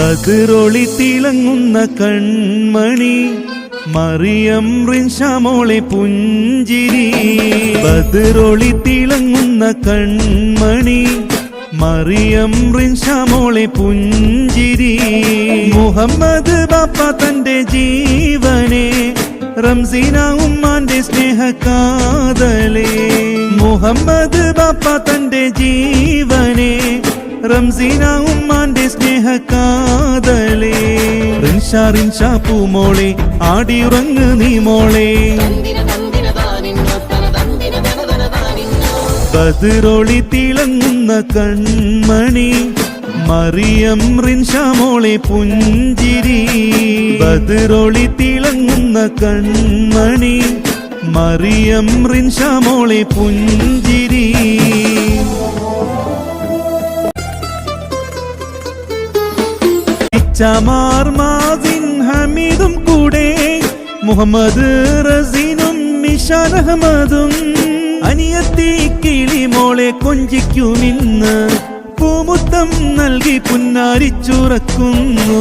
ബദറൊളി തിളങ്ങുന്ന കൺമണി മറിയം റിൻഷാമോളെ പുഞ്ചിരി. ബദറൊളി തിളങ്ങുന്ന കൺമണി മറിയം റിൻഷാമോളെ പുഞ്ചിരി. മുഹമ്മദ് ബാപ്പ തന്റെ ജീവനെ റംസീന ഉമ്മാന്റെ സ്നേഹക്കാതലേ. മുഹമ്മദ് ബാപ്പ തന്റെ ജീവനെ റംസീന ഉമ്മാന്റെ സ്നേഹക്കാതലേ. റിൻഷാ റിൻഷാ പൂമോളെ ആടിയുറങ്ങ് നീ മോളെ. ബദറൊളി തിളങ്ങുന്ന കൺമണി മറിയം റിൻഷാമോളെ പുഞ്ചിരി. ബദറൊളി തിളങ്ങുന്ന കൺമണി മറിയം റിൻഷാമോളെ പുഞ്ചിരി. ചമാർമാസിൻ ഹമീദും കൂടെ മുഹമ്മദ് റസീനും നിഷാൻ അഹമ്മദും അനിയത്തി കിളി മോളെ കൊഞ്ചിക്കുമിന്ന് പൂമുത്തം നൽകി പുന്നാരിച്ചുറക്കുന്നു.